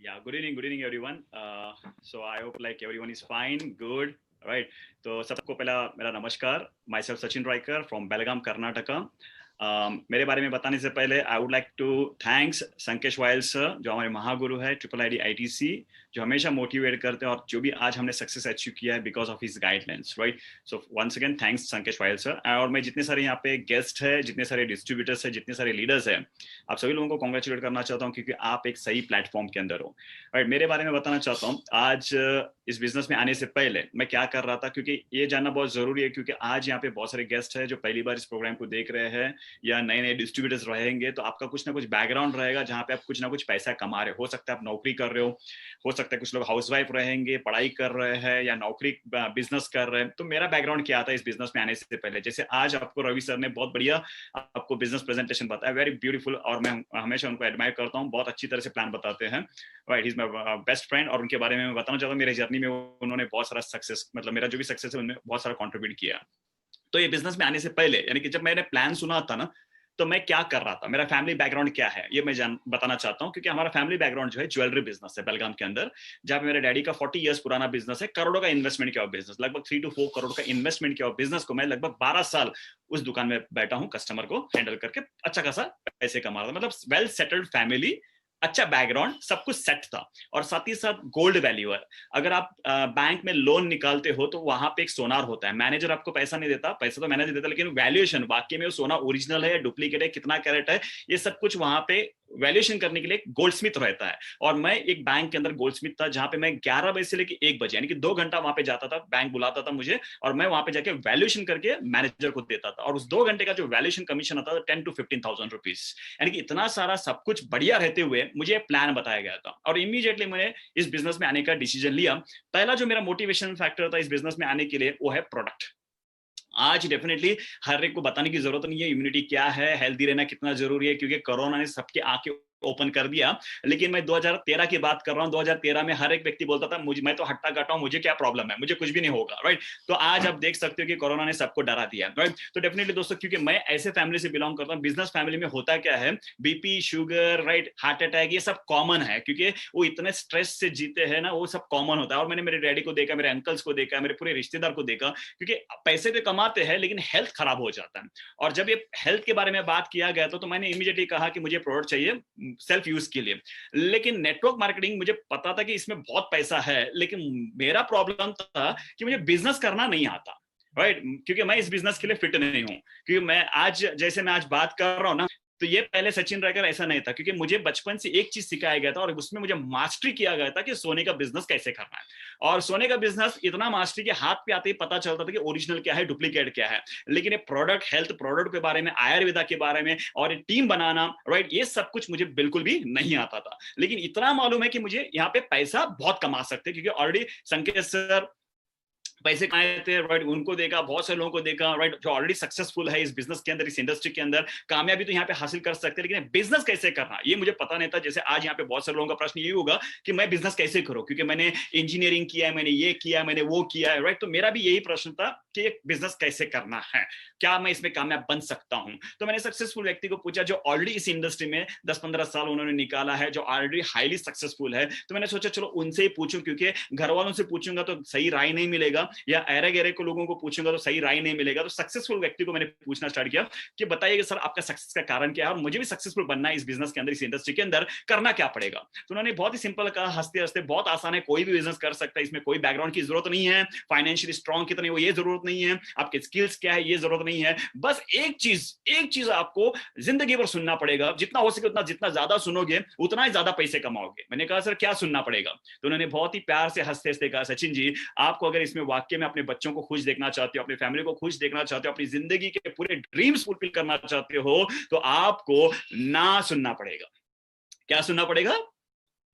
Yeah, good evening everyone. So I hope like everyone is fine, good, right? तो सबको पहला मेरा नमस्कार. Myself Sachin Raikar from Belgaum, Karnataka. मेरे बारे में बताने से पहले I would like to thanks Sankesh Wayal sir, जो हमारे महागुरु है ट्रिपल आईडी आईटीसी, जो हमेशा मोटिवेट करते हैं और जो भी आज हमने सक्सेस अचीव किया है because of his guidelines, right? So once again thanks Sankesh Wayal sir. और मैं जितने सारे यहाँ पे गेस्ट है, जितने सारे डिस्ट्रीब्यूटर्स है, जितने सारे लीडर्स है, आप सभी लोगों को कॉन्ग्रेचुलेट करना चाहता हूँ क्योंकि आप एक सही प्लेटफॉर्म के अंदर हो, राइट? मेरे बारे में बताना चाहता हूँ आज इस बिजनेस में आने से पहले मैं क्या कर रहा था, क्योंकि ये जानना बहुत जरूरी है, क्योंकि आज यहाँ पे बहुत सारे गेस्ट है जो पहली बार इस प्रोग्राम को देख रहे हैं या नए नए डिस्ट्रीब्यूटर्स रहेंगे, तो आपका कुछ ना कुछ बैकग्राउंड रहेगा जहाँ पे आप कुछ ना कुछ पैसा कमा रहे हो सकता है आप नौकरी कर रहे हो सकता है कुछ लोग हाउसवाइफ रहेंगे, पढ़ाई कर रहे हैं या नौकरी बिजनेस कर रहे हैं. तो मेरा बैकग्राउंड क्या था इस बिजनेस में आने से पहले, जैसे आज आपको रवि सर ने बहुत बढ़िया आपको बिजनेस प्रेजेंटेशन बताया, वेरी ब्यूटीफुल, और मैं हमेशा उनको एडमायर करता हूँ, बहुत अच्छी तरह से प्लान बताते हैं, right? Is my best friend, और उनके बारे में मैं बताना चाहता हूँ मेरे जर्नी में उन्होंने बहुत सारा सक्सेस, मतलब मेरा जो भी सक्सेस है उनमें बहुत सारा कॉन्ट्रीब्यूट किया. तो ये बिजनेस में आने से पहले, यानी कि जब मैंने प्लान सुना था ना, तो मैं क्या कर रहा था, मेरा फैमिली बैकग्राउंड क्या है, ये मैं बताना चाहता हूँ. क्योंकि हमारा फैमिली बैकग्राउंड जो है ज्वेलरी बिजनेस है बेलगाम के अंदर, जहाँ पे मेरे डैडी का 40 इयर्स पुराना बिजनेस है, करोड़ों का इन्वेस्टमेंट किया हुआ बिजनेस, लगभग 3 to 4 करोड़ का इन्वेस्टमेंट किया हुआ बिजनेस को मैं लगभग 12 साल उस दुकान में बैठा हूँ, कस्टमर को हैंडल करके अच्छा खासा पैसे कमा रहा था. मतलब वेल सेटल्ड फैमिली, अच्छा बैकग्राउंड, सब कुछ सेट था. और साथ ही साथ गोल्ड वैल्यू है. अगर आप बैंक में लोन निकालते हो तो वहां पे एक सोनार होता है, मैनेजर आपको पैसा नहीं देता, पैसा तो मैनेजर देता, लेकिन वैल्यूएशन वाकई में वो सोना ओरिजिनल है, डुप्लीकेट है, कितना कैरेट है, ये सब कुछ वहां पे वैल्यूएशन करने के लिए गोल्ड स्मिथ रहता है. और मैं एक बैंक के अंदर गोल्ड स्मिथ था, जहां पे मैं 11 बजे से लेकर 1 बजे, यानी कि 2 घंटा वहां पे जाता था, बैंक बुलाता था मुझे और मैं वहां पे जाके वैल्यूएशन करके मैनेजर को देता था. और उस 2 घंटे का जो वैल्यूएशन कमीशन आता था 10 to 15,000 रुपीज. यानी कि इतना सारा सब कुछ बढ़िया रहते हुए मुझे प्लान बताया गया था और इमीडिएटली मैंने इस बिजनेस में आने का डिसीजन लिया. पहला जो मेरा मोटिवेशन फैक्टर था इस बिजनेस में आने के लिए, वो है प्रोडक्ट. आज डेफिनेटली हर एक को बताने की जरूरत नहीं है इम्यूनिटी क्या है, हेल्दी रहना कितना जरूरी है, क्योंकि कोरोना ने सबके आंखें ओपन कर दिया. लेकिन मैं 2013 की बात कर रहा हूं. 2013 में हर एक व्यक्ति बोलता था मुझे, मैं तो हट्टा कट्टा हूं, मुझे क्या प्रॉब्लम है, मुझे कुछ भी नहीं होगा, राइट? तो आज आप देख सकते हो कि कोरोना ने सबको डरा दिया, राइट? तो डेफिनेटली दोस्तों, क्योंकि मैं ऐसे फैमिली से बिलोंग करता हूं, बिजनेस फैमिली में होता क्या है, BP, sugar, right, heart attack, ये सब कॉमन है, क्योंकि वो इतने स्ट्रेस से जीते हैं ना, वो सब कॉमन होता है. और मैंने मेरे डैडी को देखा, मेरे अंकल्स को देखा, मेरे पूरे रिश्तेदार को देखा, क्योंकि पैसे तो कमाते हैं लेकिन हेल्थ खराब हो जाता है. और जब ये हेल्थ के बारे में बात किया गया तो मैंने इमीडिएटली कहा कि मुझे प्रोडक्ट चाहिए सेल्फ यूज के लिए. लेकिन नेटवर्क मार्केटिंग, मुझे पता था कि इसमें बहुत पैसा है, लेकिन मेरा प्रॉब्लम था कि मुझे बिजनेस करना नहीं आता, राइट? क्योंकि मैं इस बिजनेस के लिए फिट नहीं हूं. क्योंकि मैं आज, जैसे मैं आज बात कर रहा हूं ना, तो ये पहले सचिन रायकर ऐसा नहीं था, क्योंकि मुझे बचपन से एक चीज सिखाया गया था और उसमें मुझे मास्टरी किया गया था कि सोने का बिजनेस कैसे करना है. और सोने का बिजनेस इतना मास्टरी के हाथ पे आते ही पता चलता था कि ओरिजिनल क्या है, डुप्लीकेट क्या है. लेकिन ये प्रोडक्ट, हेल्थ प्रोडक्ट के बारे में, आयुर्वेदा के बारे में और टीम बनाना, राइट, ये सब कुछ मुझे बिल्कुल भी नहीं आता था. लेकिन इतना मालूम है कि मुझे यहाँ पे पैसा बहुत कमा सकते, क्योंकि ऑलरेडी संकेत सर पैसे कमाए थे, राइट? उनको देखा, बहुत सारे लोगों को देखा, राइट, जो ऑलरेडी सक्सेसफुल है इस बिजनेस के अंदर, इस इंडस्ट्री के अंदर, कामयाबी तो यहाँ पे हासिल कर सकते हैं, लेकिन बिजनेस कैसे करना ये मुझे पता नहीं था. जैसे आज यहाँ पे बहुत सारे लोगों का प्रश्न यही होगा कि मैं बिजनेस कैसे करूं, क्योंकि मैंने इंजीनियरिंग किया है, मैंने ये किया है, मैंने वो किया है, राइट? तो मेरा भी यही प्रश्न था कि बिजनेस कैसे करना है, क्या मैं इसमें कामयाब बन सकता हूं. तो मैंने सक्सेसफुल व्यक्ति को पूछा जो ऑलरेडी इस इंडस्ट्री में 10-15 साल उन्होंने निकाला है, जो ऑलरेडी हाईली सक्सेसफुल है. तो मैंने सोचा चलो उनसे ही पूछूं, क्योंकि घर वालों से पूछूंगा तो सही राय नहीं मिलेगा, या अरे गहरे को लोगों को पूछूंगा तो सही राय नहीं मिलेगा. तो सक्सेसफुल व्यक्ति को मैंने पूछना स्टार्ट किया कि बताइए सर आपका सक्सेस का कारण क्या है, और मुझे भी सक्सेसफुल बनना है इस बिजनेस के अंदर, इस इंडस्ट्री के अंदर, करना क्या पड़ेगा. तो उन्होंने बहुत ही सिंपल कहा, हंसते हंसते, बहुत आसान है, कोई भी बिजनेस कर सकता है, इसमें कोई बैकग्राउंड की जरूरत नहीं है, फाइनेंशियली स्ट्रॉन्ग कितने हो ये जरूरत नहीं है, आपके स्किल्स क्या है ये जरूरत नहीं है, बस एक चीज आपको जिंदगी भर सुनना पड़ेगा, जितना हो सके उतना, जितना ज्यादा सुनोगे उतना ही ज्यादा पैसे कमाओगे. मैंने कहा सर क्या सुनना पड़ेगा. तो उन्होंने बहुत ही प्यार से हंसते हंसते कहा, सचिन जी आपको अगर इसमें वाकई में अपने बच्चों को खुश देखना चाहते हो, अपनी फैमिली को खुश देखना चाहते हो, अपनी जिंदगी के पूरे ड्रीम्स फुलफिल करना चाहते हो, तो आपको ना सुनना पड़ेगा. क्या सुनना पड़ेगा?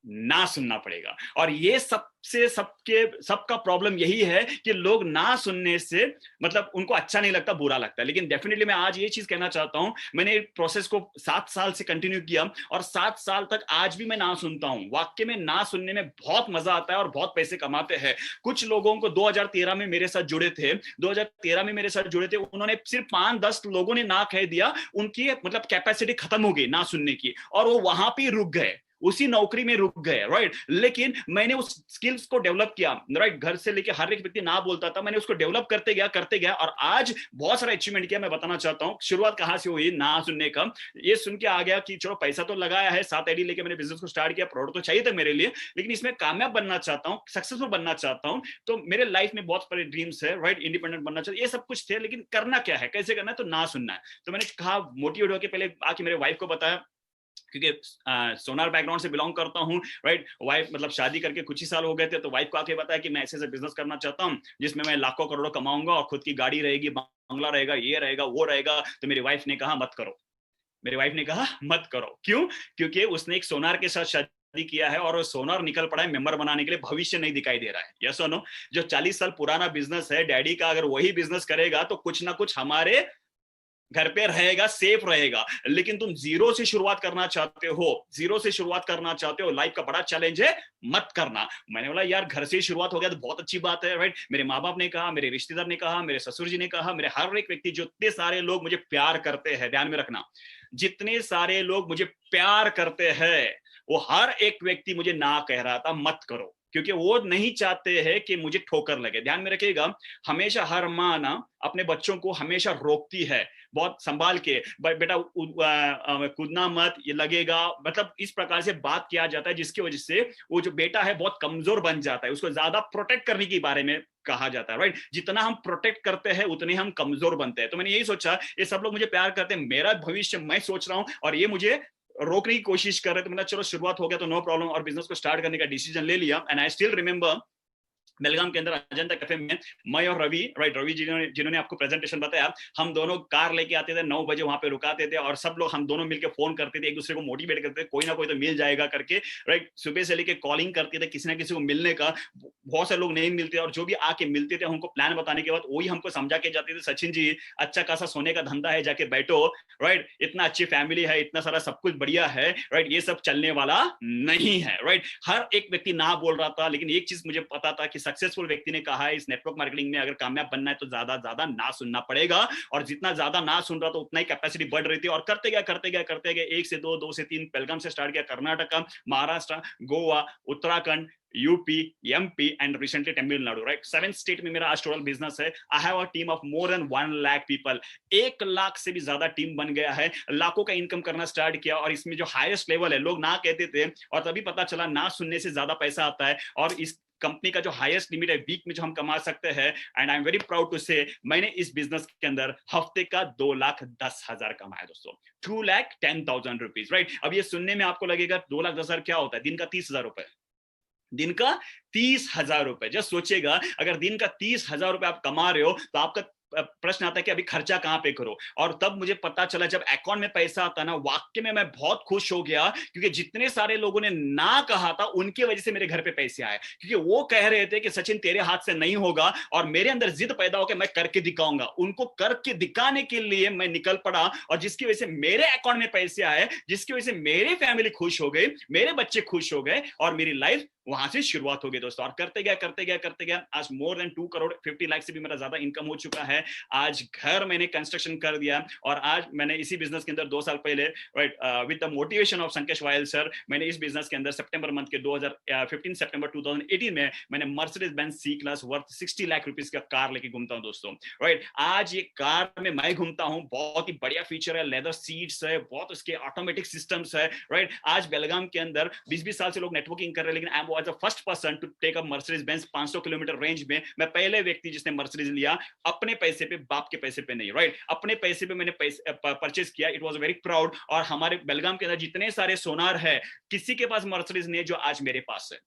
ना सुनना पड़ेगा. और ये सबका प्रॉब्लम यही है कि लोग ना सुनने से, मतलब उनको अच्छा नहीं लगता, बुरा लगता है. लेकिन डेफिनेटली मैं आज ये चीज कहना चाहता हूं, मैंने प्रोसेस को 7 साल से कंटिन्यू किया और 7 साल तक आज भी मैं ना सुनता हूं. वाकई में ना सुनने में बहुत मजा आता है और बहुत पैसे कमाते हैं. कुछ लोगों को 2013 में मेरे साथ जुड़े थे, 2013 में मेरे साथ जुड़े थे, उन्होंने सिर्फ 5-10 लोगों ने ना कह दिया, उनकी मतलब कैपेसिटी खत्म हो गई ना सुनने की, और वो वहां पे रुक गए. उसी नौकरी में रुक गए, राइट। लेकिन मैंने उस स्किल्स को डेवलप किया, राइट। घर से लेके हर एक व्यक्ति ना बोलता था, मैंने उसको डेवलप करते गया और आज बहुत सारा अचीवमेंट किया। मैं बताना चाहता हूँ शुरुआत कहां से हुई ना सुनने का। ये सुन के आ गया कि चलो पैसा तो लगाया है, 7 आईडी लेके मैंने बिजनेस को स्टार्ट किया, प्रोडक्ट तो चाहिए था मेरे लिए, लेकिन इसमें कामयाब बनना चाहता हूँ, सक्सेसफुल बनना चाहता हूँ। तो मेरे लाइफ में बहुत सारे ड्रीम्स है, राइट। इंडिपेंडेंट बनना चाहिए, ये सब कुछ थे, लेकिन करना क्या है, कैसे करना है, तो ना सुनना है। तो मैंने कहा, मोटिवेट होकर पहले आके मेरे वाइफ को बताया, क्योंकि सोनार बैकग्राउंड से बिलोंग करता हूँ, राइट। वाइफ मतलब शादी करके कुछ ही साल हो गए थे, तो वाइफ को आके बताया कि मैं ऐसे बिजनेस करना चाहता हूँ जिसमें मैं लाखों करोड़ों कमाऊंगा और खुद की गाड़ी रहेगी, बंगला रहेगा, ये रहेगा वो रहेगा। तो मेरी वाइफ ने कहा मत करो, मेरी वाइफ ने कहा मत करो। क्यों? क्योंकि उसने एक सोनार के साथ शादी किया है और सोनार निकल पड़ा है मेंबर बनाने के लिए, भविष्य नहीं दिखाई दे रहा है। यस और नो? जो 40 साल पुराना बिजनेस है डैडी का, अगर वही बिजनेस करेगा तो कुछ ना कुछ हमारे घर पे रहेगा, सेफ रहेगा। लेकिन तुम जीरो से शुरुआत करना चाहते हो, जीरो से शुरुआत करना चाहते हो, लाइफ का बड़ा चैलेंज है, मत करना। मैंने बोला यार घर से ही शुरुआत हो गया तो बहुत अच्छी बात है, राइट। मेरे माँ बाप ने कहा, मेरे रिश्तेदार ने कहा, मेरे ससुर जी ने कहा, मेरे हर एक व्यक्ति, जो इतने सारे लोग मुझे प्यार करते हैं, ध्यान में रखना, जितने सारे लोग मुझे प्यार करते हैं, वो हर एक व्यक्ति मुझे ना कह रहा था मत करो, क्योंकि वो नहीं चाहते हैं कि मुझे ठोकर लगे। ध्यान में रखिएगा, हमेशा हर माँ ना अपने बच्चों को हमेशा रोकती है, बहुत संभाल के, बेटा कूदना मत, ये लगेगा, मतलब इस प्रकार से बात किया जाता है, जिसकी वजह से वो जो बेटा है बहुत कमजोर बन जाता है। उसको ज्यादा प्रोटेक्ट करने के बारे में कहा जाता है, राइट। जितना हम प्रोटेक्ट करते हैं उतने हम कमजोर बनते हैं। तो मैंने यही सोचा, ये सब लोग मुझे प्यार करते हैं, मेरा भविष्य मैं सोच रहा हूँ और ये मुझे रोकने की कोशिश कर रहे थे। मतलब चलो शुरुआत हो गया तो नो प्रॉब्लम, और बिजनेस को स्टार्ट करने का डिसीजन ले लिया। एंड आई स्टिल रिमेंबर बेलगाम के अंदर अजंता कैफे में मैं और रवि, राइट, रवि जिन्होंने आपको प्रेजेंटेशन बताया, हम दोनों कार लेके आते थे, 9 बजे वहां पे रुकाते थे और सब लोग हम दोनों मिलकर फोन करते थे, एक दूसरे को मोटिवेट करते थे, कोई ना कोई तो मिल जाएगा करके, राइट। सुबह से लेके कॉलिंग करते थे किसी ना किसी को मिलने का। बहुत सारे लोग नहीं मिलते और जो भी आके मिलते थे हमको प्लान बताने के बाद वही हमको समझा के जाते थे, सचिन जी अच्छा खासा सोने का धंधा है, जाके बैठो, राइट, इतना अच्छी फैमिली है, इतना सारा सब कुछ बढ़िया है, राइट, ये सब चलने वाला नहीं है, राइट। हर एक व्यक्ति ना बोल रहा था, लेकिन एक चीज मुझे पता था कि सक्सेसफुल व्यक्ति ने कहा है इस नेटवर्क मार्केटिंग में अगर कामयाब बनना है तो ज्यादा ना सुनना पड़ेगा। और जितना ज्यादा ना सुन रहा तो उतना ही कैपेसिटी बढ़ रही थी। और करते गए 1 से 2, 2 से 3, बेलगाम से स्टार्ट किया, Karnataka, Maharashtra, Goa, Uttarakhand, UP, MP and recently Tamil Nadu, right. 7 state में मेरा आज टोटल बिजनेस है। I have a team of more than 1 lakh people. 1 lakh से भी ज्यादा टीम बन गया है, लाखों का इनकम करना स्टार्ट किया। और इसमें जो हाईएस्ट लेवल है, लोग ना कहते थे और तभी पता चला ना सुनने से ज्यादा पैसा आता है। और इस कंपनी का जो हाईएस्ट लिमिट है वीक में जो हम कमा सकते हैं, and I am very proud to say, मैंने इस बिजनेस के अंदर हफ्ते का 2,10,000 कमाया दोस्तों, 2,10,000 रुपीज, राइट। अब ये सुनने में आपको लगेगा 2,10,000 क्या होता है, दिन का 30,000 रुपए, दिन का 30,000 रुपए। जस्ट सोचेगा, अगर दिन का 30,000 रुपए आप कमा रहे हो तो आपका प्रश्न आता है कि अभी खर्चा कहां पे करो। और तब मुझे पता चला जब अकाउंट में पैसा आता ना, वाकई में मैं बहुत खुश हो गया, क्योंकि जितने सारे लोगों ने ना कहा था उनकी वजह से मेरे घर पे पैसे आए, क्योंकि वो कह रहे थे कि सचिन तेरे हाथ से नहीं होगा, और मेरे अंदर जिद पैदा हो कि मैं करके दिखाऊंगा। उनको करके दिखाने के लिए मैं निकल पड़ा, और जिसकी वजह से मेरे अकाउंट में पैसे आए, जिसकी वजह से मेरी फैमिली खुश हो गई, मेरे बच्चे खुश हो गए, और मेरी लाइफ वहां से शुरुआत हो गई दोस्तों। और करते गया आज मोर देन 2 करोड़ 50 लाख से भी मेरा ज्यादा इनकम हो चुका है। आज घर मैंने कंस्ट्रक्शन कर दिया, और आज मैंने इसी बिजनेस के अंदर 2 साल पहले, right, with the motivation of Sankesh Wayal sir, मैंने इस बिजनेस के अंदर सितंबर मंथ के 2015 सितंबर 2018 में मैंने Mercedes Benz C class worth 60 lakh rupees का कार लेके घूमता हूं दोस्तों, राइट। आज ये कार में मैं घूमता हूं, बहुत ही बढ़िया फीचर है, लेदर सीट्स है, बहुत उसके ऑटोमेटिक सिस्टम्स है, राइट। आज बेलगाम के अंदर 20-20 साल से लोग नेटवर्किंग कर रहे हैं, लेकिन I was the first person to take a Mercedes Benz 500 kilometer range में। मैं पहले व्यक्ति जिसने मर्सिडीज लिया, अपने पैसे पे, बाप के पैसे पे नहीं, राइट, अपने पैसे पे मैंने परचेज किया। It was very proud. और हमारे बेलगाम के अंदर जितने सारे सोनार है, किसी के पास मर्सिडीज नहीं जो आज मेरे पास है।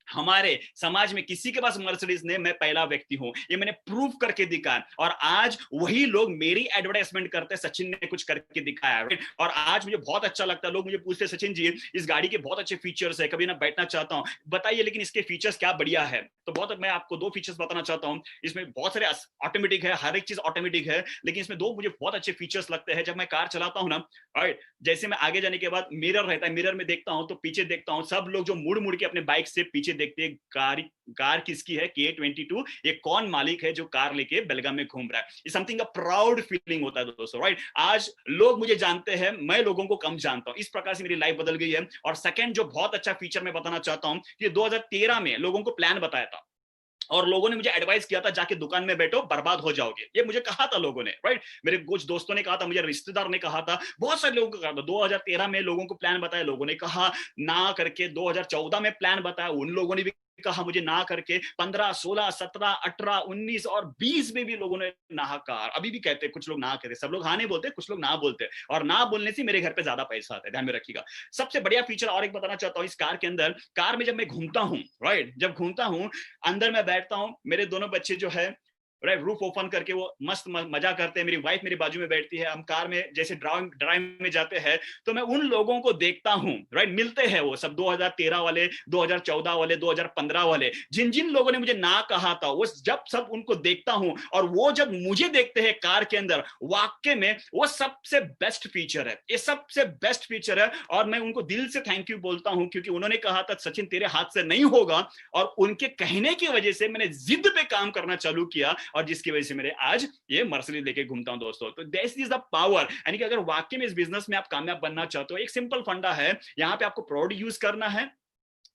हमारे समाज में किसी के पास मर्सिडीज ने, मैं पहला व्यक्ति हूं, ये मैंने प्रूव करके दिखाया। और आज वही लोग मेरी एडवर्टाइजमेंट करते हैं, सचिन ने कुछ करके दिखाया। और आज मुझे बहुत अच्छा लगता है, लोग मुझे पूछते हैं सचिन जी इस गाड़ी के बहुत अच्छे फीचर्स है, कभी ना बैठना चाहता हूं, बताइए लेकिन इसके फीचर्स क्या बढ़िया है। तो बहुत, मैं आपको 2 फीचर्स बताना चाहता हूं। इसमें बहुत सारे ऑटोमेटिक है, हर एक चीज ऑटोमेटिक है, लेकिन इसमें 2 मुझे बहुत अच्छे फीचर्स लगते हैं। जब मैं कार चलाता हूं ना, राइट, जैसे मैं आगे जाने के बाद मिरर रहता है, मिरर में देखता हूं तो पीछे देखता हूं, सब लोग जो मुड़ मुड़ के अपने बाइक से पीछे नीचे देखते हैं कार किसकी है, K22, ये कौन मालिक है जो कार लेके बेलगाम में घूम रहा है। ये समथिंग का प्राउड फीलिंग होता है दोस्तों, राइट। आज लोग मुझे जानते हैं, मैं लोगों को कम जानता हूं, इस प्रकार से मेरी लाइफ बदल गई है। और सेकंड जो बहुत अच्छा फीचर मैं बताना चाहता हूं कि 2013 में लोगों को प्लान बताया था और लोगों ने मुझे एडवाइस किया था जाके दुकान में बैठो, बर्बाद हो जाओगे, ये मुझे कहा था लोगों ने, राइट। मेरे कुछ दोस्तों ने कहा था, मुझे रिश्तेदार ने कहा था, बहुत सारे लोगों को कहा था। 2013 में लोगों को प्लान बताया, लोगों ने कहा ना करके। 2014 में प्लान बताया, उन लोगों ने भी कहा मुझे ना करके। 15, 16, 17, 18, 19 और 20 में भी लोगों ने नाकार। अभी भी कहते हैं कुछ लोग ना कहते, सब लोग हाँ नहीं बोलते, कुछ लोग ना बोलते, और ना बोलने से मेरे घर पे ज्यादा पैसा आता है, ध्यान में रखिएगा। सबसे बढ़िया फीचर और एक बताना चाहता हूँ इस कार के अंदर। कार में जब मैं घूमता हूँ, राइट, जब घूमता हूँ, अंदर मैं बैठता हूँ, मेरे दोनों बच्चे जो है, राइट, रूफ ओपन करके वो मस्त मजा करते हैं। मेरी वाइफ मेरी बाजू में बैठती है, हम कार में जैसे ड्राइव में जाते हैं, तो मैं उन लोगों को देखता हूं, राइट, मिलते हैं वो सब 2013 वाले, 2014 वाले, 2015 वाले, जिन जिन लोगों ने मुझे ना कहा था, वो जब सब उनको देखता हूं और वो जब मुझे देखते हैं कार के अंदर, वाकई में वो सबसे बेस्ट फीचर है, ये सबसे बेस्ट फीचर है। और मैं उनको दिल से थैंक यू बोलता हूं, क्योंकि उन्होंने कहा था सचिन तेरे हाथ से नहीं होगा, और उनके कहने की वजह से मैंने जिद पे काम करना चालू किया, और जिसकी वजह से मेरे आज ये मर्सिडीज लेके घूमता हूं दोस्तों। तो दिस इज द पावर, यानी कि अगर वाकई में इस बिजनेस में आप कामयाब बनना चाहते हो, एक सिंपल फंडा है, यहां पे आपको प्रोडक्ट यूज करना है,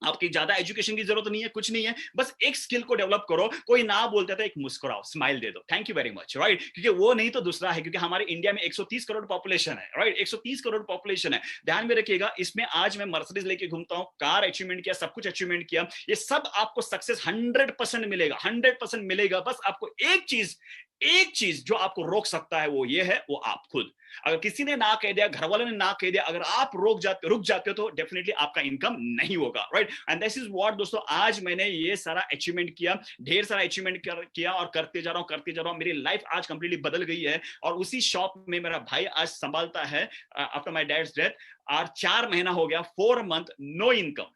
आपकी ज्यादा एजुकेशन की जरूरत नहीं है, कुछ नहीं है, बस एक स्किल को डेवलप करो। कोई ना बोलता था, एक मुस्कुराओ, स्माइल दे दो, thank you very much, right, क्योंकि वो नहीं तो दूसरा है, क्योंकि हमारे इंडिया में 130 करोड़ पॉपुलेशन है, राइट, 130 करोड़ पॉपुलेशन है। ध्यान में रखिएगा, इसमें आज मैं मर्सिडीज लेके घूमता हूं, कार अचीवमेंट किया, सब कुछ अचीवमेंट किया, ये सब आपको सक्सेस 100% मिलेगा, 100% मिलेगा। बस आपको एक चीज जो आपको रोक सकता है, वो ये है, वो आप खुद। अगर किसी ने ना कह दिया, घर वालों ने ना कह दिया, अगर आप रुक जाते हो, तो डेफिनेटली आपका इनकम नहीं होगा, right. And this is what दोस्तों, आज मैंने ये सारा अचीवमेंट किया, ढेर सारा अचीवमेंट किया, और करते जा रहा हूं। मेरी लाइफ आज कंप्लीटली बदल गई है, और उसी शॉप में मेरा भाई आज संभालता है आफ्टर माय डैड्स डेथ। और 4 महीना हो गया, 4 मंथ नो इनकम,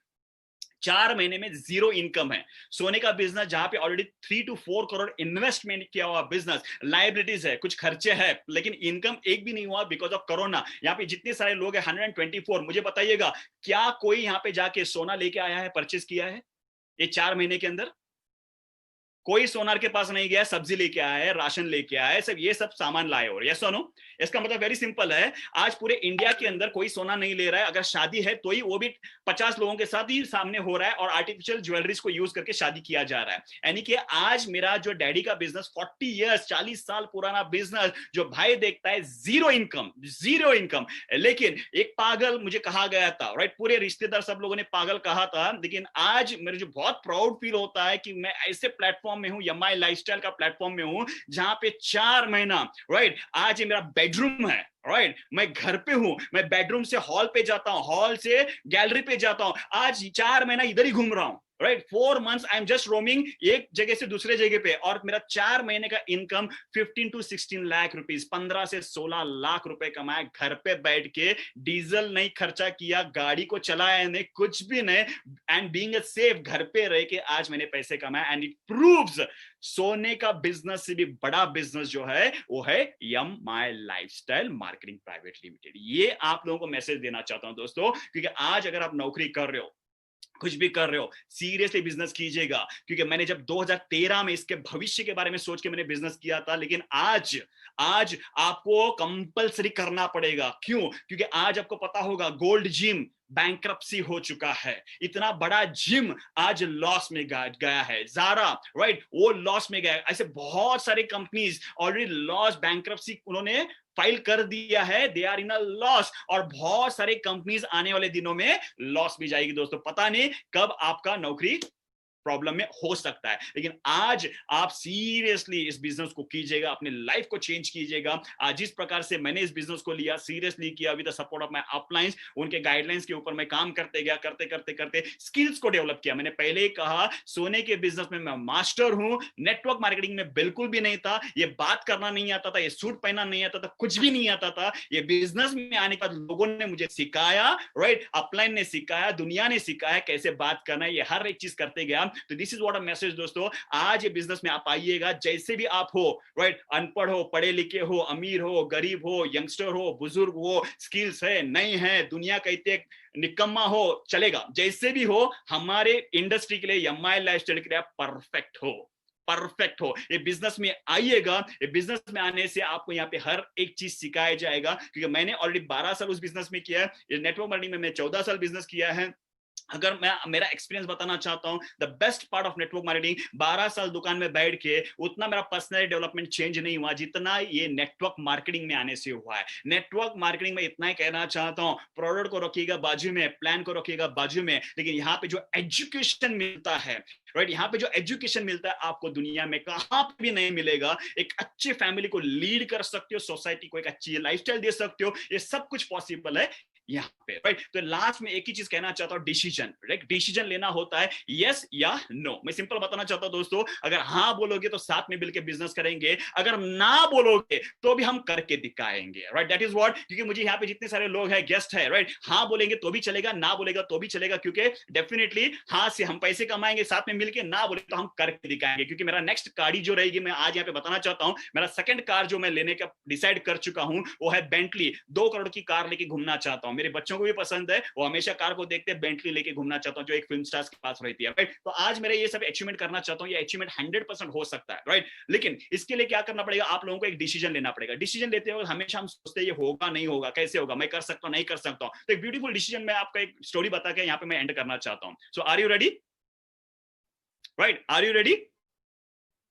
4 महीने में 0 इनकम है। सोने का बिजनेस जहां पे ऑलरेडी 3 to 4 करोड़ इन्वेस्टमेंट किया हुआ बिजनेस, लाइबिलिटीज है, कुछ खर्चे हैं, लेकिन इनकम एक भी नहीं हुआ बिकॉज ऑफ कोरोना। यहाँ पे जितने सारे लोग हैं 124, मुझे बताइएगा क्या कोई यहाँ पे जाके सोना लेके आया है, परचेज किया है ये 4 महीने के अंदर? कोई सोनार के पास नहीं गया, सब्जी लेके आया है, राशन लेके आया है, सब ये सब सामान लाए। और यस और नो? इसका मतलब वेरी सिंपल है, आज पूरे इंडिया के अंदर कोई सोना नहीं ले रहा है, अगर शादी है तो ही वो भी 50 लोगों के साथ ही सामने हो रहा है, और आर्टिफिशियल ज्वेलरीज को यूज करके शादी किया जा रहा है। यानी कि आज मेरा जो डैडी का बिजनेस 40 ईयर्स, 40 साल पुराना बिजनेस, जो भाई देखता है, 0 इनकम, 0 इनकम। लेकिन एक पागल मुझे कहा गया था, राइट, पूरे रिश्तेदार सब लोगों ने पागल कहा था, लेकिन आज मेरे जो बहुत प्राउड फील होता है कि मैं ऐसे प्लेटफॉर्म में हूं, या माई लाइफस्टाइल का प्लेटफॉर्म में हूं, जहां पे 4 महीना, राइट, आज ये मेरा बेडरूम है, राइट, मैं घर पे हूं, मैं बेडरूम से हॉल पे जाता हूं, हॉल से गैलरी पे जाता हूं, आज 4 महीना इधर ही घूम रहा हूं, right. 4 months I am just roaming, एक जगह से दूसरे जगह पे, और मेरा 4 महीने का इनकम 15 to 16 लाख रुपीस, 15 से 16 लाख रुपए कमाए घर पे बैठ के, डीजल नहीं खर्चा किया, गाड़ी को चलाया नहीं, कुछ भी नहीं, एंड बीइंग अ सेफ, घर पे रह के आज मैंने पैसे कमाए। एंड इट प्रूव्स सोने का बिजनेस से भी बड़ा बिजनेस जो है वो है यम माई लाइफस्टाइल मार्केटिंग प्राइवेट लिमिटेड। ये आप लोगों को मैसेज देना चाहता हूं दोस्तों, क्योंकि आज अगर आप नौकरी कर रहे हो, कुछ भी कर रहे हो, सीरियसली बिजनेस कीजिएगा। क्योंकि मैंने जब 2013 में इसके भविष्य के बारे में सोच के मैंने बिजनेस किया था, लेकिन आज आपको कंपलसरी करना पड़ेगा। क्यों? क्योंकि आज आपको पता होगा गोल्ड जिम बैंक्रप्सी हो चुका है, इतना बड़ा जिम आज लॉस में गया है, ज़ारा, राइट, वो लॉस में गया है। ऐसे बहुत सारे कंपनीज ऑलरेडी लॉस, बैंक्रप्सी उन्होंने फाइल कर दिया है, they are in a loss, और बहुत सारे कंपनीज आने वाले दिनों में लॉस भी जाएगी दोस्तों। पता नहीं कब आपका नौकरी प्रॉब्लम में हो सकता है, लेकिन आज आप सीरियसली इस बिजनेस को कीजिएगा, अपने लाइफ को चेंज कीजिएगा। आज जिस प्रकार से मैंने इस बिजनेस को लिया, सीरियसली किया, with the support of my appliance, उनके गाइडलाइंस के ऊपर मैं काम करते गया, करते करते करते स्किल्स को डेवलप किया। मैंने पहले ही कहा, सोने के बिजनेस में मैं मास्टर हूं, नेटवर्क मार्केटिंग में बिल्कुल भी नहीं था, ये बात करना नहीं आता था, ये सूट पहनना नहीं आता था, कुछ भी नहीं आता था। ये बिजनेस में आने के बाद लोगों ने मुझे सिखाया, राइट, अपलाइन ने सिखाया, दुनिया ने सिखाया कैसे बात करना है, ये हर एक चीज करते गया। तो this is what a message दोस्तों, आज ये बिजनेस में आप आइएगा, जैसे भी आप हो, राइट, अनपढ़ हो, पढ़े लिखे हो, अमीर हो, गरीब हो, यंगस्टर हो, बुजुर्ग हो, स्किल्स है नहीं है, दुनिया का इतने निकम्मा हो, चलेगा, जैसे भी हो, हमारे इंडस्ट्री के लिए, एमआई लाइफस्टाइल के लिए आप परफेक्ट हो, परफेक्ट हो। ये बिजनेस में आइएगा, ये बिजनेस में आने से आपको यहाँ पे हर एक चीज सिखाया जाएगा, क्योंकि मैंने ऑलरेडी 12 साल उस बिजनेस में किया है, ये नेटवर्क मार्केटिंग में मैं 14 साल बिजनेस किया है। अगर मैं मेरा एक्सपीरियंस बताना चाहता हूं, the best part of network marketing, 12 साल दुकान में बैठ के उतना मेरा पर्सनल डेवलपमेंट चेंज नहीं हुआ जितना ये नेटवर्क मार्केटिंग में आने से हुआ है। नेटवर्क मार्केटिंग में इतना ही कहना चाहता हूं, प्रोडक्ट को रखिएगा बाजू में, प्लान को रखिएगा बाजू में, लेकिन यहाँ पे जो एजुकेशन मिलता है, राइट, यहाँ पे जो एजुकेशन मिलता है आपको दुनिया में कहां भी नहीं मिलेगा। एक अच्छी फैमिली को लीड कर सकते हो, सोसाइटी को एक अच्छी लाइफस्टाइल दे सकते हो, ये सब कुछ पॉसिबल है यहाँ पे, राइट। तो लास्ट में एक ही चीज कहना चाहता हूँ, डिसीजन, राइट, डिसीजन लेना होता है यस या नो। मैं सिंपल बताना चाहता हूँ दोस्तों, अगर हाँ बोलोगे तो साथ में मिलकर बिजनेस करेंगे, अगर ना बोलोगे तो भी हम करके दिखाएंगे, राइट, दैट इज व्हाट। क्योंकि मुझे यहाँ पे जितने सारे लोग हैं, गेस्ट है, राइट, हाँ बोलेंगे तो भी चलेगा, ना बोलेगा तो भी चलेगा, क्योंकि डेफिनेटली हाँ से हम पैसे कमाएंगे, साथ में मिलकर, ना बोले तो हम करके दिखाएंगे। क्योंकि मेरा नेक्स्ट गाड़ी जो रहेगी, मैं आज यहाँ पे बताना चाहता हूँ, मेरा सेकंड कार जो मैं लेने का डिसाइड कर चुका हूँ वो है बेंटली। 2 करोड़ की कार लेके घूमना चाहता हूँ, मेरे बच्चों को भी पसंद है, वो हमेशा कार को देखते हैं, बेंटली लेके घूमना चाहता हूं जो एक फिल्म स्टार्स के पास रहती है, राइट। तो आज मेरे ये सब अचीवमेंट करना चाहता हूं, ये अचीवमेंट 100% हो सकता है, राइट। लेकिन इसके लिए क्या करना पड़ेगा, आप लोगों को एक डिसीजन लेना पड़ेगा। डिसीजन लेते हुए हमेशा हम सोचते हैं ये होगा नहीं होगा, कैसे होगा, मैं कर सकता हूं नहीं कर सकता हूं। तो एक ब्यूटीफुल डिसीजन मैं आपका एक स्टोरी बता के यहाँ पे मैं एंड करना चाहता हूं। So are you ready, right, are you ready?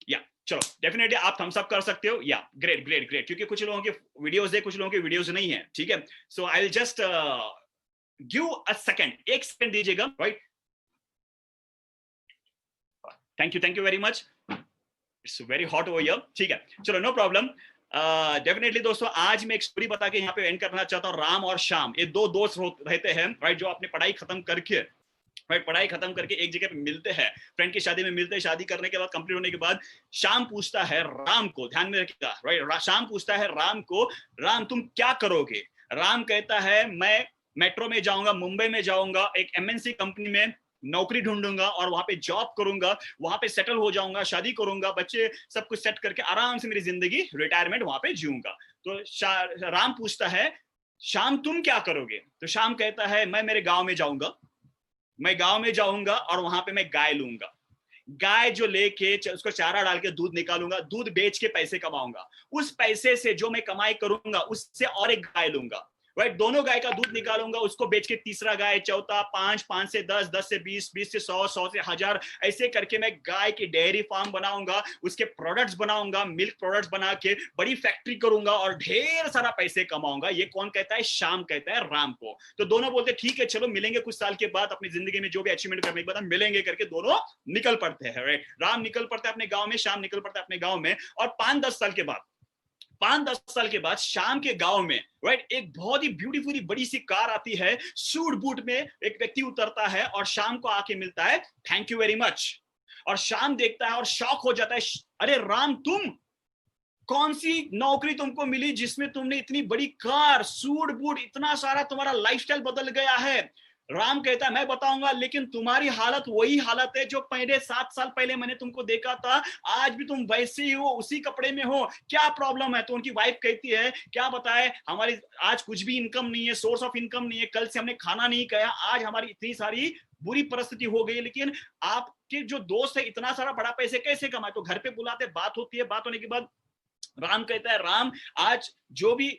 या चलो, डेफिनेटली आप थम्स अप कर सकते हो, या ग्रेट ग्रेट ग्रेट, क्योंकि कुछ लोगों के वीडियोस है, कुछ लोगों के वीडियोस नहीं है, ठीक है। So I will just give a second, 1 second दीजिएगा, right. Thank you very much, it's very hot over here, ठीक है, चलो नो प्रॉब्लम। डेफिनेटली दोस्तों, आज मैं एक स्टोरी बता के यहाँ पे एंड करना चाहता हूँ। राम और श्याम, ये 2 दोस्त रहते हैं, राइट, जो अपनी पढ़ाई खत्म करके, राइट, पढ़ाई खत्म करके एक जगह पे मिलते हैं, फ्रेंड की शादी में मिलते हैं। शादी करने के बाद, कंप्लीट होने के बाद, श्याम पूछता है राम को, ध्यान में रखिएगा, राइट, श्याम पूछता है राम को, राम तुम क्या करोगे? राम कहता है मैं मेट्रो में जाऊंगा, मुंबई में जाऊंगा, एक एमएनसी कंपनी में नौकरी ढूंढूंगा और वहां पे जॉब करूंगा, वहां पे सेटल हो जाऊंगा, शादी करूंगा, बच्चे सब कुछ सेट करके आराम से मेरी जिंदगी, रिटायरमेंट वहां पे जीऊंगा। तो राम पूछता है श्याम तुम क्या करोगे? तो श्याम कहता है मैं मेरे गांव में जाऊंगा, मैं गांव में जाऊंगा और वहां पे मैं गाय लूंगा, गाय जो लेके उसको चारा डाल के दूध निकालूंगा, दूध बेच के पैसे कमाऊंगा, उस पैसे से जो मैं कमाई करूंगा उससे और एक गाय लूंगा, राइट, दोनों गाय का दूध निकालूंगा, उसको बेच के तीसरा गाय, चौथा, 5, 5 से 10, 10 से 20, 20 से 100, 100 से 1000, ऐसे करके मैं गाय की डेयरी फार्म बनाऊंगा, उसके प्रोडक्ट्स बनाऊंगा, मिल्क प्रोडक्ट्स बना के बड़ी फैक्ट्री करूंगा और ढेर सारा पैसे कमाऊंगा। ये कौन कहता है? श्याम कहता है राम को। तो दोनों बोलते ठीक है चलो मिलेंगे कुछ साल के बाद, अपनी जिंदगी में जो भी अचीवमेंट करने के बाद हम मिलेंगे करके दोनों निकल पड़ते हैं, राइट। राम निकल पड़ता है अपने गांव में, श्याम निकल पड़ता है अपने गांव में, और 5-10 साल के बाद, 5-10 साल के बाद श्याम के गांव में, राइट, एक बहुत ही ब्यूटीफुली बड़ी सी कार आती है, सूट बूट में एक व्यक्ति उतरता है और श्याम को आके मिलता है, थैंक यू वेरी मच। और श्याम देखता है और शॉक हो जाता है, अरे राम तुम, कौन सी नौकरी तुमको मिली जिसमें तुमने इतनी बड़ी कार, सूट बूट, इतना सारा, तुम्हारा लाइफस्टाइल बदल गया है। राम कहता है मैं बताऊंगा, लेकिन तुम्हारी हालत वही हालत है जो पहले 7 साल पहले मैंने तुमको देखा था, आज भी तुम वैसे ही हो, उसी कपड़े में हो, क्या प्रॉब्लम है? तो उनकी वाइफ कहती है क्या बताए, हमारी आज कुछ भी इनकम नहीं है, सोर्स ऑफ इनकम नहीं है, कल से हमने खाना नहीं खाया, आज हमारी इतनी सारी बुरी परिस्थिति हो गई, लेकिन आपके जो दोस्त है इतना सारा बड़ा पैसे कैसे कमाए? तो घर पे बुलाते, बात होती है, बात होने के बाद राम कहता है राम आज जो भी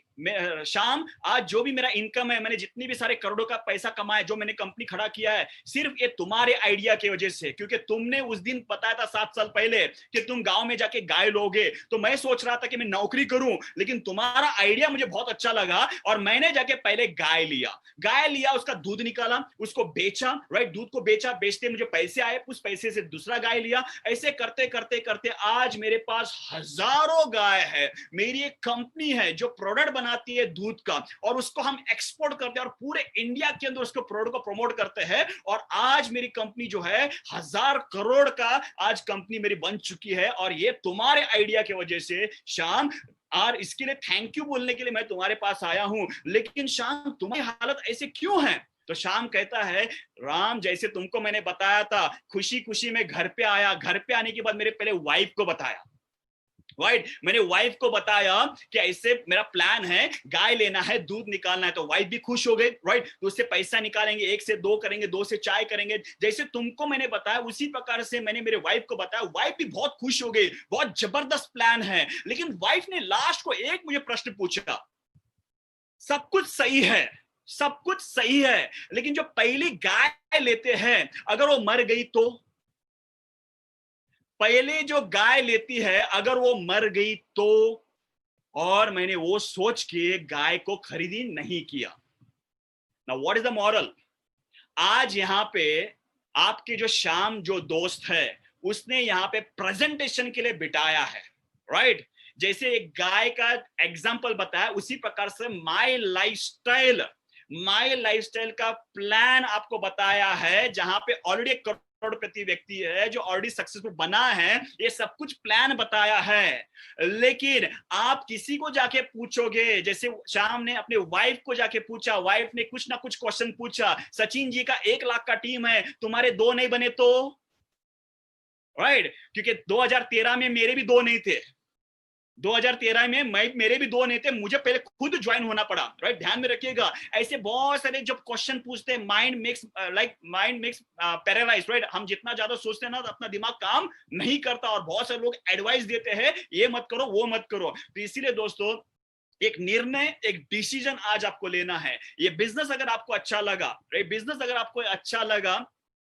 शाम, आज जो भी मेरा इनकम है, मैंने जितनी भी सारे करोड़ों का पैसा कमाया, जो मैंने कंपनी खड़ा किया है, सिर्फ ये तुम्हारे आइडिया की वजह से, क्योंकि तुमने उस दिन बताया था 7 साल पहले कि तुम गांव में जाके गाय लोगे, तो मैं सोच रहा था कि मैं नौकरी करूं, लेकिन तुम्हारा आइडिया मुझे बहुत अच्छा लगा और मैंने जाके पहले गाय लिया, उसका दूध निकाला, उसको बेचा, राइट, दूध को बेचा, बेचते मुझे पैसे आए, उस पैसे से दूसरा गाय लिया, ऐसे करते करते करते आज मेरे पास हजारों गाय है, मेरी एक कंपनी है जो प्रोडक्ट बनाती है दूध का, और उसको हम एक्सपोर्ट करते हैं और पूरे इंडिया के अंदर उसको प्रोडक्ट को प्रमोट करते हैं, और आज मेरी कंपनी जो है 1000 करोड़ का आज कंपनी मेरी बन चुकी है, और ये तुम्हारे आइडिया की वजह से श्याम, और इसके लिए थैंक यू बोलने के लिए मैं तुम्हारे पास आया हूं। लेकिन श्याम तुम्हारी हालत ऐसे क्यों है? तो शाम कहता है, राम जैसे तुमको मैंने बताया था, खुशी खुशी में घर पे आया, घर पे आने के बाद मेरे पहले वाइफ को बताया, राइट मैंने वाइफ को बताया कि ऐसे मेरा प्लान है, गाय लेना है, दूध निकालना है, तो वाइफ भी खुश हो गई, राइट तो उससे पैसा निकालेंगे, 1 से 2 करेंगे, 2 से चाय करेंगे, जैसे तुमको मैंने बताया उसी प्रकार से मैंने मेरे वाइफ को बताया, वाइफ भी बहुत खुश हो गई, बहुत जबरदस्त प्लान है। लेकिन वाइफ ने लास्ट को एक मुझे प्रश्न पूछा, सब कुछ सही है, सब कुछ सही है, लेकिन जो पहली गाय लेते हैं अगर वो मर गई तो, पहले जो गाय लेती है अगर वो मर गई तो, और मैंने वो सोच के गाय को खरीदी नहीं किया। Now what is the moral? आज यहां पे आपके जो शाम जो दोस्त है उसने यहां पे प्रेजेंटेशन के लिए बिठाया है, राइट जैसे एक गाय का एग्जांपल बताया उसी प्रकार से माय लाइफस्टाइल का प्लान आपको बताया है, जहां पे ऑलरेडी करोड़पति व्यक्ति है जो ऑलरेडी सक्सेसफुल बना है, ये सब कुछ प्लान बताया है। लेकिन आप किसी को जाके पूछोगे, जैसे शाम ने अपने वाइफ को जाके पूछा, वाइफ ने कुछ ना कुछ क्वेश्चन पूछा, सचिन जी का 1 लाख का टीम है, तुम्हारे 2 नहीं बने तो, राइट क्योंकि 2013 में मेरे भी 2 नहीं थे, 2013 में मेरे भी 2 नहीं थे, मुझे पहले खुद ज्वाइन होना पड़ा, राइट ध्यान में रखिएगा। ऐसे बहुत सारे जब क्वेश्चन पूछते हैं, माइंड मेक्स पैरालाइज, राइट हम जितना ज्यादा सोचते हैं ना तो अपना दिमाग काम नहीं करता, और बहुत सारे लोग एडवाइस देते हैं ये मत करो वो मत करो। तो इसीलिए दोस्तों एक निर्णय, एक डिसीजन आज आपको लेना है। ये बिजनेस अगर आपको अच्छा लगा, राइट बिजनेस अगर आपको अच्छा लगा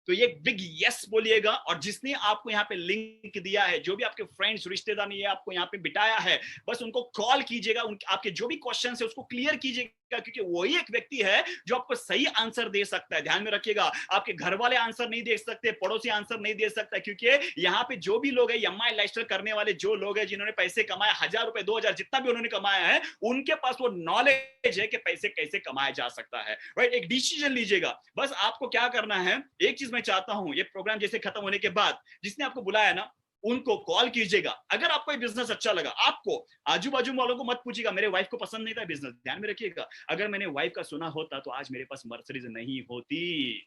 तो ये बिग यस बोलिएगा, और जिसने आपको यहाँ पे लिंक दिया है, जो भी आपके फ्रेंड्स रिश्तेदार ने आपको यहाँ पे बिठाया है, बस उनको कॉल कीजिएगा, आपके जो भी क्वेश्चन है उसको क्लियर कीजिएगा, क्योंकि वही एक व्यक्ति है जो आपको सही आंसर दे सकता है। ध्यान में रखिएगा, आपके घर वाले आंसर नहीं दे सकते, पड़ोसी आंसर नहीं दे सकता, क्योंकि यहाँ पे जो भी लोग है एमआई लाइफस्टाइल करने वाले जो लोग हैं, जिन्होंने पैसे कमाए 1000 रुपए 2000 जितना भी उन्होंने कमाया है, उनके पास वो नॉलेज है कि पैसे कैसे कमाया जा सकता है, राइट एक डिसीजन लीजिएगा। बस आपको क्या करना है, एक चीज मैं चाहता हूं, ये प्रोग्राम जैसे खत्म होने के बाद जिसने आपको बुलाया ना उनको कॉल कीजिएगा। अगर आपको ये बिजनेस अच्छा लगा, आपको आजू बाजू वालों को मत पूछिएगा मेरे वाइफ को पसंद नहीं था बिजनेस, ध्यान में रखिएगा, अगर मैंने वाइफ का सुना होता तो आज मेरे पास मर्सिडीज नहीं होती,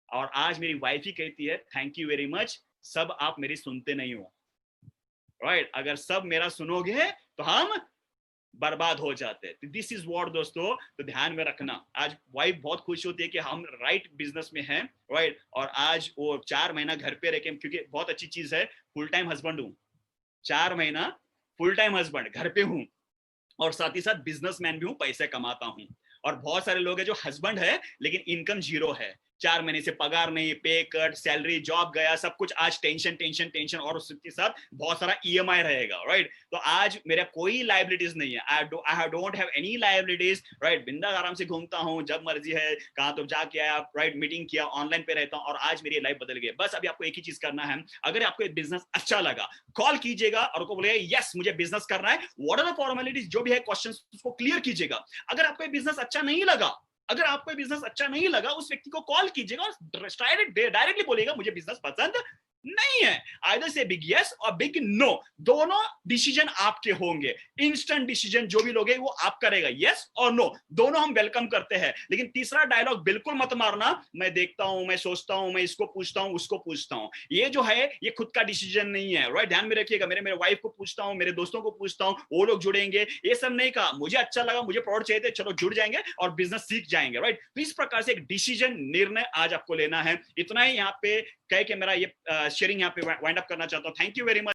और आज मेरी वाइफ ही कहती है थैंक यू वेरी मच, सब आप मेरी सुनते नहीं हो, राइट अगर सब मेरा सुनोगे तो हम बर्बाद हो जाते हैं। दिस इज व्हाट दोस्तों, तो ध्यान में रखना। आज वाइफ बहुत खुश होती है कि हम राइट बिजनेस में हैं, राइट और आज वो 4 महीना घर पे रह के, क्योंकि बहुत अच्छी चीज है, फुल टाइम हस्बैंड हूँ, 4 महीना फुल टाइम हस्बैंड घर पे हूँ, और साथ ही साथ बिजनेसमैन भी हूँ, पैसे कमाता हूँ। और बहुत सारे लोग हैं जो हस्बैंड है लेकिन इनकम जीरो है, 4 महीने से पगार नहीं, पे कट, सैलरी, जॉब गया, सब कुछ, आज टेंशन टेंशन टेंशन, और उसके साथ बहुत सारा ईएमआई रहेगा, राइट तो आज मेरा कोई लायबिलिटीज नहीं है, I don't have any liabilities, right बिंदास आराम से घूमता हूँ, जब मर्जी है कहाँ तो जाके आया, राइट मीटिंग किया, ऑनलाइन पे रहता हूँ, और आज मेरी लाइफ बदल गई। बस अभी आपको एक ही चीज करना है, अगर आपको एक बिजनेस अच्छा लगा कॉल कीजिएगा और को बोलेगा यस मुझे बिजनेस करना है, व्हाट आर द फॉर्मेलिटीज जो भी है क्वेश्चंस उसको क्लियर कीजिएगा। अगर आपको बिजनेस अच्छा नहीं लगा, अगर आपको बिजनेस अच्छा नहीं लगा, उस व्यक्ति को कॉल कीजिएगा और डायरेक्टली बोलिएगा मुझे बिजनेस पसंद नहीं है, आइदर से बिग यस और बिग नो, दोनों डिसीजन आपके होंगे, इंस्टेंट डिसीजन जो भी लोगे वो आप करेगा, यस और नो दोनों हम वेलकम करते हैं। लेकिन तीसरा डायलॉग बिल्कुल मत मारना, मैं देखता हूं, मैं सोचता हूं, मैं इसको पूछता हूं, उसको पूछता हूं, ये जो है ये खुद का डिसीजन नहीं है, राइट ध्यान में रखिएगा। मेरे वाइफ को पूछता हूं, मेरे दोस्तों को पूछता हूं, वो लोग जुड़ेंगे, ये सब नहीं कहा, मुझे अच्छा लगा, मुझे प्रोडक्ट चाहिए थे, चलो जुड़ जाएंगे और बिजनेस सीख जाएंगे, राइट तो इस प्रकार से एक डिसीजन, निर्णय आज आपको लेना है। इतना ही यहाँ पे कह के मेरा ये शेयरिंग यहाँ पे वाइंड अप करना चाहता हूँ। Thank you very much.